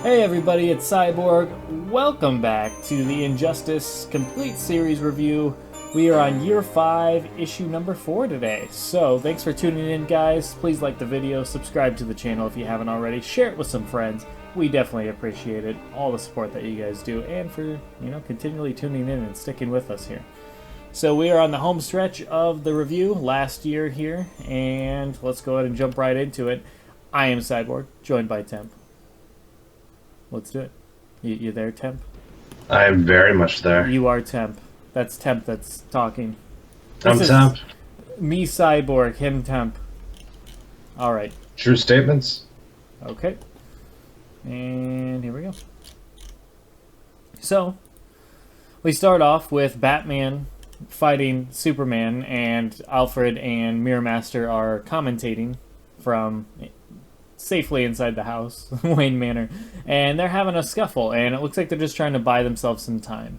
Hey everybody, it's Cyborg. Welcome back to the Injustice Complete Series review. We are on year 5, issue number 4 today. So, thanks for tuning in, guys. Please like the video, subscribe to the channel if you haven't already, share it with some friends. We definitely appreciate it, all the support that you guys do, and for, continually tuning in and sticking with us here. So we are on the home stretch of the review, last year here, and let's go ahead and jump right into it. I am Cyborg, joined by Temp. Let's do it. You there, Temp? I am very much there. You are Temp. That's Temp that's talking. I'm Temp. Me, Cyborg, him, Temp. Alright. True statements. Okay. And here we go. So, we start off with Batman fighting Superman, and Alfred and Mirror Master are commentating from safely inside the house, Wayne Manor, and they're having a scuffle, and it looks like they're just trying to buy themselves some time.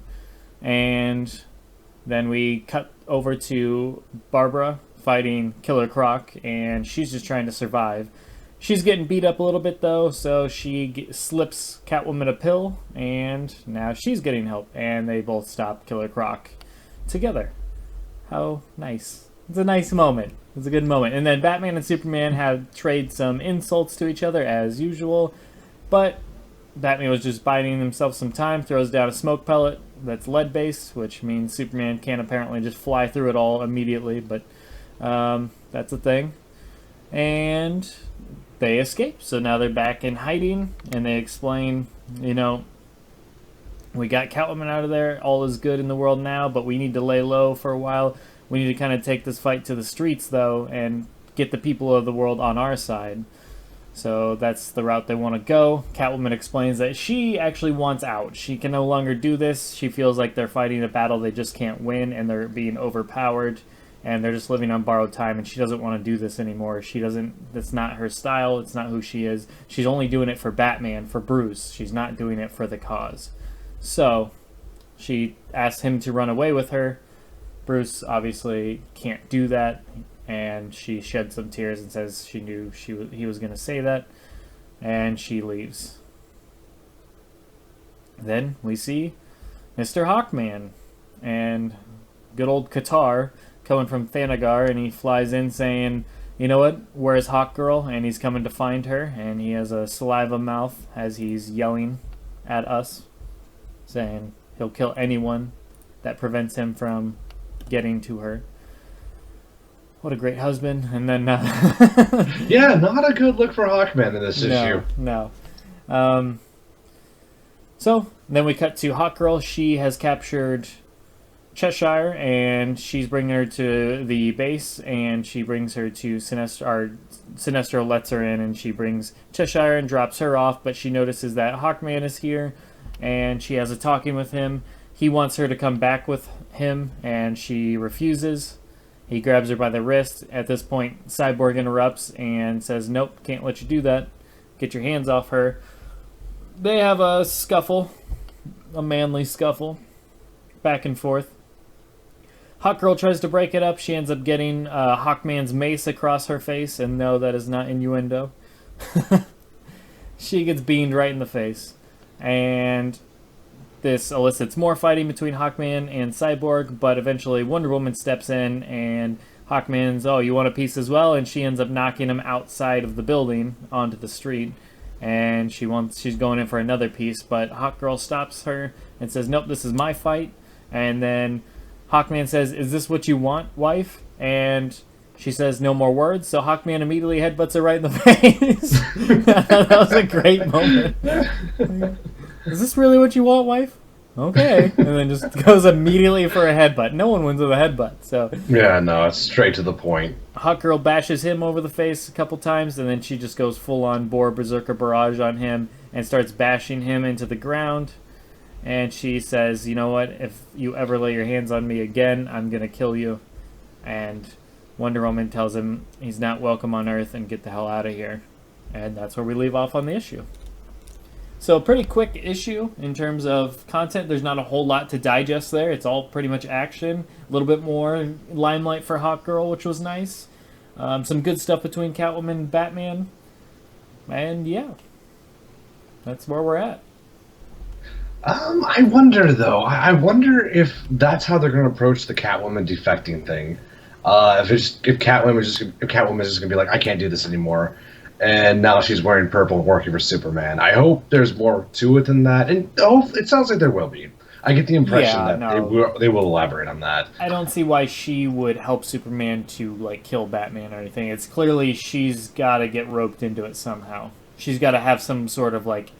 And then we cut over to Barbara fighting Killer Croc, and she's just trying to survive. She's getting beat up a little bit though, so she slips Catwoman a pill, and now she's getting help, and they both stop Killer Croc together. How nice. It's a nice moment. It's a good moment. And then Batman and Superman have trade some insults to each other as usual, but Batman was just biding himself some time, throws down a smoke pellet that's lead-based, which means Superman can't apparently just fly through it all immediately, but that's a thing. And they escape, so now they're back in hiding, and they explain, we got Catwoman out of there, all is good in the world now, but we need to lay low for a while. We need to kind of take this fight to the streets, though, and get the people of the world on our side. So that's the route they want to go. Catwoman explains that she actually wants out. She can no longer do this. She feels like they're fighting a battle they just can't win, and they're being overpowered, and they're just living on borrowed time, and she doesn't want to do this anymore. That's not her style. It's not who she is. She's only doing it for Batman, for Bruce. She's not doing it for the cause. So she asks him to run away with her. Bruce obviously can't do that, and she sheds some tears and says she knew he was going to say that, and she leaves. Then we see Mr. Hawkman and good old Qatar coming from Thanagar, and he flies in saying, you know what, where's Hawkgirl? And he's coming to find her, and he has a saliva mouth as he's yelling at us, saying he'll kill anyone that prevents him from getting to her. What a great husband. And then yeah, not a good look for Hawkman in this issue. No. So then we cut to Hawkgirl. She has captured Cheshire, and she's bringing her to the base, and she brings her to Sinestro. Sinestro lets her in, and she brings Cheshire and drops her off, but she notices that Hawkman is here, and she has a talking with him. He wants her to come back with him, and she refuses. He grabs her by the wrist. At this point, Cyborg interrupts and says, nope, can't let you do that. Get your hands off her. They have a scuffle, a manly scuffle, back and forth. Hawkgirl tries to break it up. She ends up getting Hawkman's mace across her face, and no, that is not innuendo. She gets beamed right in the face. And this elicits more fighting between Hawkman and Cyborg, but eventually Wonder Woman steps in, and Hawkman's, oh, you want a piece as well? And she ends up knocking him outside of the building onto the street, and she's going in for another piece, but Hawkgirl stops her and says, nope, this is my fight. And then Hawkman says, is this what you want, wife? And she says, no more words, so Hawkman immediately headbutts her right in the face. That was a great moment. Is this really what you want, wife? Okay. And then just goes immediately for a headbutt. No one wins with a headbutt, so. Yeah, no, it's straight to the point. Hawkgirl bashes him over the face a couple times, and then she just goes full-on Berserker Barrage on him and starts bashing him into the ground. And she says, you know what, if you ever lay your hands on me again, I'm going to kill you. And Wonder Woman tells him he's not welcome on Earth and get the hell out of here. And that's where we leave off on the issue. So, pretty quick issue in terms of content. There's not a whole lot to digest there. It's all pretty much action. A little bit more limelight for Hawkgirl, which was nice. Some good stuff between Catwoman and Batman. And yeah. that's where we're at. I wonder though. I wonder if that's how they're going to approach the Catwoman defecting thing. If Catwoman is just going to be like, I can't do this anymore, and now she's wearing purple and working for Superman. I hope there's more to it than that, and it sounds like there will be. I get the impression Yeah, that no. they will elaborate on that. I don't see why she would help Superman to like kill Batman or anything. It's clearly she's got to get roped into it somehow. She's got to have some sort of like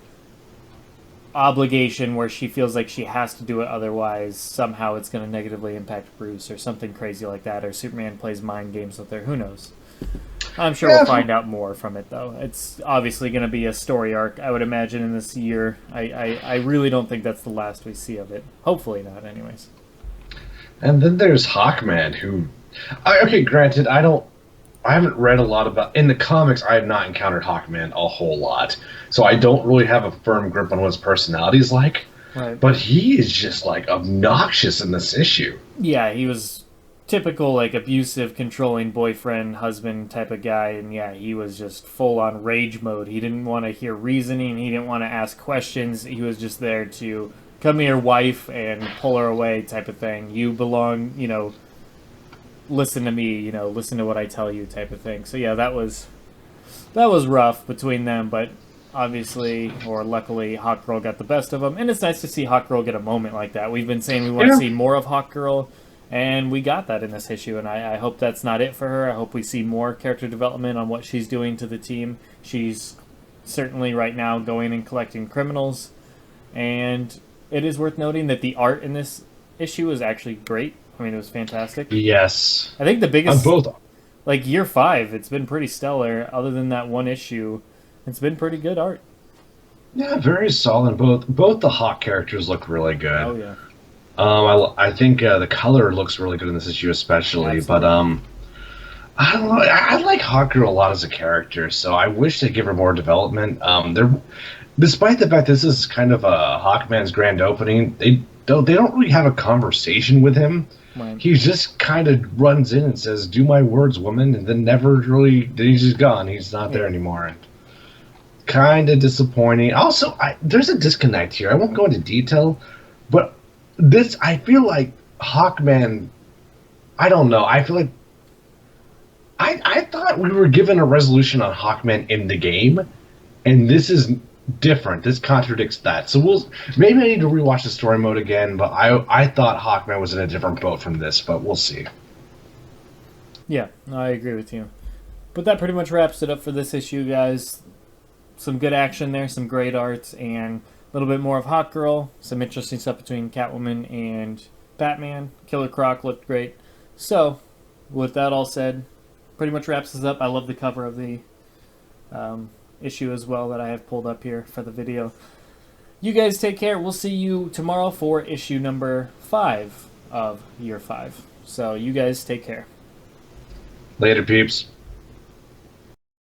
obligation where she feels like she has to do it, otherwise somehow it's going to negatively impact Bruce or something crazy like that, or Superman plays mind games with her. Who knows? I'm sure we'll find out more from it, though. It's obviously going to be a story arc, I would imagine, in this year. I really don't think that's the last we see of it. Hopefully not, anyways. And then there's Hawkman, who, okay, granted, I haven't read a lot about in the comics. I have not encountered Hawkman a whole lot, so I don't really have a firm grip on what his personality is like. Right. But he is just like obnoxious in this issue. Yeah, he was typical, like, abusive, controlling boyfriend, husband type of guy, and yeah, he was just full on rage mode. He didn't want to hear reasoning, he didn't want to ask questions, he was just there to come here, wife, and pull her away type of thing. You belong, listen to me, listen to what I tell you type of thing. So yeah, that was rough between them, but obviously, or luckily, Hawkgirl got the best of them, and it's nice to see Hawkgirl get a moment like that. We've been saying we want to see more of Hawkgirl, and we got that in this issue, and I hope that's not it for her. I hope we see more character development on what she's doing to the team. She's certainly right now going and collecting criminals, and it is worth noting that the art in this issue is actually great. I mean, it was fantastic. Yes, I think the biggest, on both. like year 5, it's been pretty stellar. Other than that one issue, it's been pretty good art. Yeah, very solid. Both the Hawk characters look really good. Oh yeah. I think the color looks really good in this issue, especially. Absolutely. But I don't know. I like Hawkgirl a lot as a character, so I wish they'd give her more development. Despite the fact this is kind of a Hawkman's grand opening, they don't really have a conversation with him. Right. He just kind of runs in and says, "Do my words, woman," and then then he's just gone. He's not there anymore. And kind of disappointing. Also, there's a disconnect here. I won't go into detail, but I feel like Hawkman. I don't know. I feel like I thought we were given a resolution on Hawkman in the game, and this is different. This contradicts that. So maybe I need to rewatch the story mode again. But I thought Hawkman was in a different boat from this. But we'll see. Yeah, no, I agree with you. But that pretty much wraps it up for this issue, guys. Some good action there, some great art, and a little bit more of Hawkgirl. Some interesting stuff between Catwoman and Batman. Killer Croc looked great. So, with that all said, pretty much wraps us up. I love the cover of the issue as well that I have pulled up here for the video. You guys take care. We'll see you tomorrow for issue number 5 of year 5. So, you guys take care. Later, peeps.